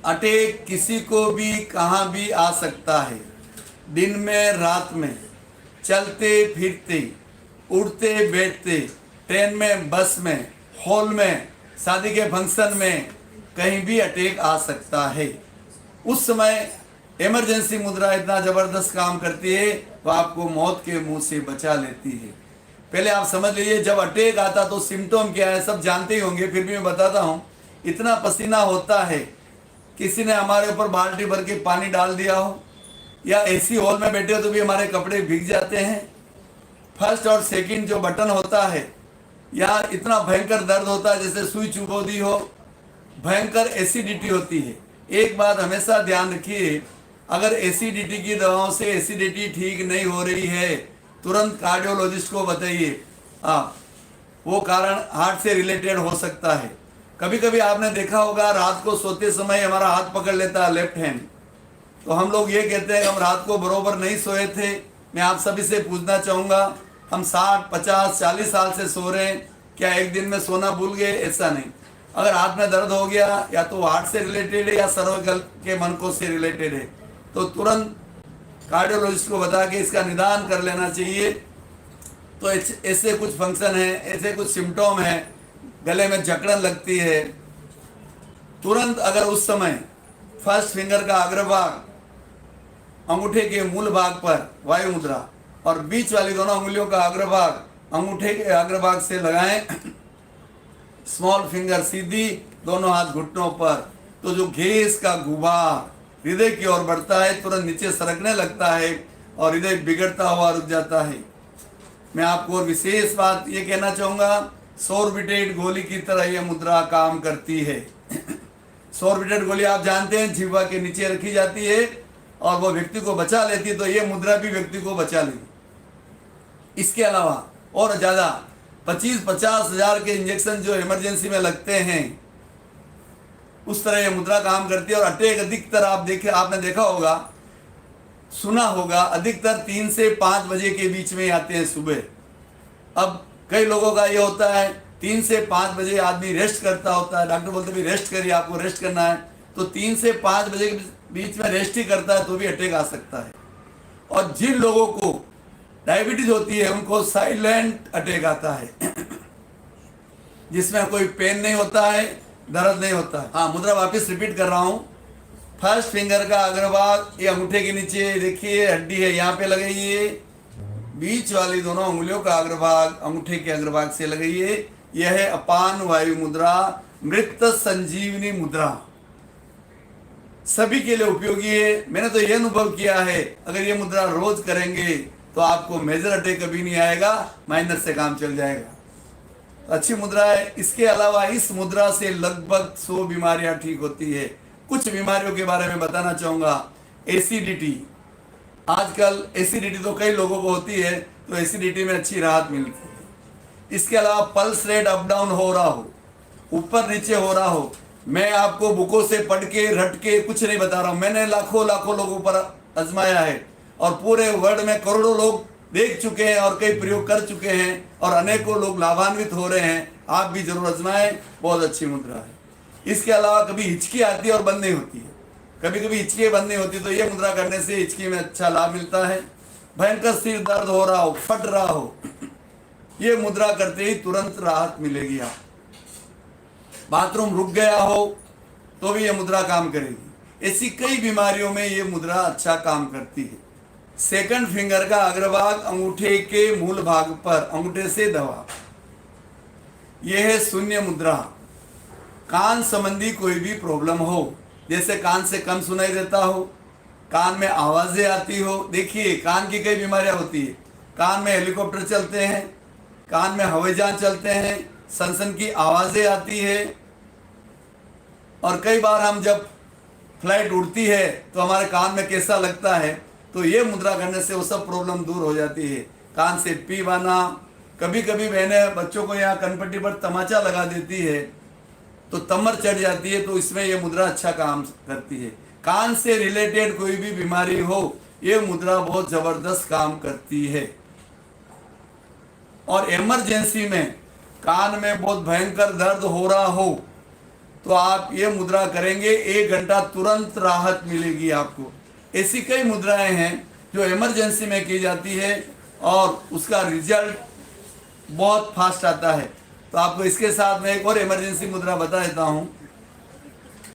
Attack किसी को भी कहाँ भी आ सकता है। दिन में, रात में, चलते फिरते, उठते बैठते, ट्रेन में, बस में, हॉल में, शादी के फंक्शन में, कहीं भी अटैक आ सकता है। उस समय इमरजेंसी मुद्रा इतना ज़बरदस्त काम करती है, वो आपको मौत के मुंह से बचा लेती है। पहले आप समझ लीजिए, जब अटैक आता तो सिम्टम क्या है सब जानते ही होंगे, फिर भी मैं बताता हूँ। इतना पसीना होता है, किसी ने हमारे ऊपर बाल्टी भर के पानी डाल दिया हो, या एसी हॉल में बैठे हो तो भी हमारे कपड़े भीग जाते हैं। फर्स्ट और सेकंड जो बटन होता है, या इतना भयंकर दर्द होता है जैसे सुई चुभो दी हो, भयंकर एसिडिटी होती है। एक बात हमेशा ध्यान रखिए, अगर एसिडिटी की दवाओं से एसिडिटी ठीक नहीं हो रही है, तुरंत कार्डियोलॉजिस्ट को बताइए। वो कारण हार्ट से रिलेटेड हो सकता है। कभी कभी आपने देखा होगा, रात को सोते समय हमारा हाथ पकड़ लेता है लेफ्ट हैंड, तो हम लोग ये कहते हैं हम रात को बरोबर नहीं सोए थे। मैं आप सभी से पूछना चाहूँगा, हम 60, 50, 40 साल से सो रहे हैं, क्या एक दिन में सोना भूल गए? ऐसा नहीं। अगर हाथ में दर्द हो गया, या तो हार्ट से रिलेटेड है या सर्वाइकल के मनकों से रिलेटेड है, तो तुरंत कार्डियोलॉजिस्ट को बता के इसका निदान कर लेना चाहिए। तो ऐसे कुछ फंक्शन है, ऐसे कुछ सिम्टम है, गले में जकड़न लगती है, तुरंत अगर उस समय फर्स्ट फिंगर का अग्रभाग अंगूठे के मूल भाग पर वायु मुद्रा और बीच वाली दोनों उंगलियों का अग्रभाग अंगूठे के अग्रभाग से लगाएं, स्मॉल फिंगर सीधी, दोनों हाथ घुटनों पर, तो जो गैस का गुबार हृदय की ओर बढ़ता है, तुरंत नीचे सरकने लगता है और हृदय बिगड़ता हुआ रुक जाता है। मैं आपको और विशेष बात ये कहना चाहूँगा, सोर्बिटेट गोली की तरह यह मुद्रा काम करती है। सोर्बिटेट गोली आप जानते हैं, जीवा के नीचे रखी जाती है और वो व्यक्ति को बचा लेती है, तो ये मुद्रा भी व्यक्ति को बचा लेगी। इसके अलावा और ज़्यादा 25-50 हज़ार के इंजेक्शन जो इमरजेंसी में लगते हैं, उस तरह ये मुद्रा काम करती है। और अटैक अधिकतर आपने देखा होगा, सुना होगा, अधिकतर 3 से 5 बजे के बीच में आते हैं सुबह। अब कई लोगों का ये होता है 3 से 5 बजे आदमी रेस्ट करता होता है, डॉक्टर बोलते भी रेस्ट करिए, आपको रेस्ट करना है, तो 3 से 5 बजे के बीच में रेस्ट ही करता है तो भी अटैक आ सकता है। और जिन लोगों को डायबिटीज होती है उनको साइलेंट अटैक आता है, जिसमें कोई पेन नहीं होता है, दर्द नहीं होता है। हाँ, मुद्रा वापस रिपीट कर रहा हूँ। फर्स्ट फिंगर का अग्रभाग ये अंगूठे के नीचे देखिए हड्डी है, यहाँ पे लगाइए। बीच वाली दोनों उंगलियों का अग्रभाग अंगूठे के अग्रभाग से लगाइए। यह है अपान वायु मुद्रा, मृत संजीवनी मुद्रा, सभी के लिए उपयोगी है। मैंने तो यह अनुभव किया है, अगर ये मुद्रा रोज करेंगे तो आपको मेजर अटैक कभी नहीं आएगा, माइनर से काम चल जाएगा। अच्छी मुद्रा है। इसके अलावा इस मुद्रा से लगभग 100 बीमारियां ठीक होती है। कुछ बीमारियों के बारे में बताना चाहूँगा। एसिडिटी, आजकल एसिडिटी तो कई लोगों को होती है, तो एसिडिटी में अच्छी राहत मिलती है। इसके अलावा पल्स रेट अप डाउन हो रहा हो, ऊपर नीचे हो रहा हो, मैं आपको बुकों से पढ़ के रट के कुछ नहीं बता रहा हूँ, मैंने लाखों लोगों पर आजमाया है और पूरे वर्ल्ड में करोड़ों लोग देख चुके हैं और कई प्रयोग कर चुके हैं और अनेकों लोग लाभान्वित हो रहे हैं। आप भी जरूर आजमाएं, बहुत अच्छी मुद्रा है। इसके अलावा कभी हिचकी आती है और बंद नहीं होती है, कभी कभी हिचकी बंद नहीं होती, तो ये मुद्रा करने से हिचकी में अच्छा लाभ मिलता है। भयंकर सिर दर्द हो रहा हो, फट रहा हो, ये मुद्रा करते ही तुरंत राहत मिलेगी। आप बाथरूम रुक गया हो तो भी ये मुद्रा काम करेगी। ऐसी कई बीमारियों में ये मुद्रा अच्छा काम करती है। सेकंड फिंगर का अग्रभाग अंगूठे के मूल भाग पर अंगूठे से दबा, यह है शून्य मुद्रा। कान संबंधी कोई भी प्रॉब्लम हो, जैसे कान से कम सुनाई देता हो, कान में आवाजें आती हो, देखिए कान की कई बीमारियां होती है। कान में हेलीकॉप्टर चलते हैं, कान में हवाई जहाज चलते हैं, सनसन की आवाजें आती है, और कई बार हम जब फ्लाइट उड़ती है तो हमारे कान में कैसा लगता है, तो ये मुद्रा करने से वो सब प्रॉब्लम दूर हो जाती है। कान से पी बना, कभी कभी बहनें बच्चों को यहाँ कनपट्टी पर तमाचा लगा देती है तो तमर चढ़ जाती है, तो इसमें ये मुद्रा अच्छा काम करती है। कान से रिलेटेड कोई भी बीमारी हो, ये मुद्रा बहुत जबरदस्त काम करती है। और इमरजेंसी में कान में बहुत भयंकर दर्द हो रहा हो, तो आप ये मुद्रा करेंगे 1 घंटा तुरंत राहत मिलेगी आपको। ऐसी कई मुद्राएं हैं जो इमरजेंसी में की जाती है और उसका रिजल्ट बहुत फास्ट आता है। तो आपको इसके साथ मैं एक और इमरजेंसी मुद्रा बता देता हूँ।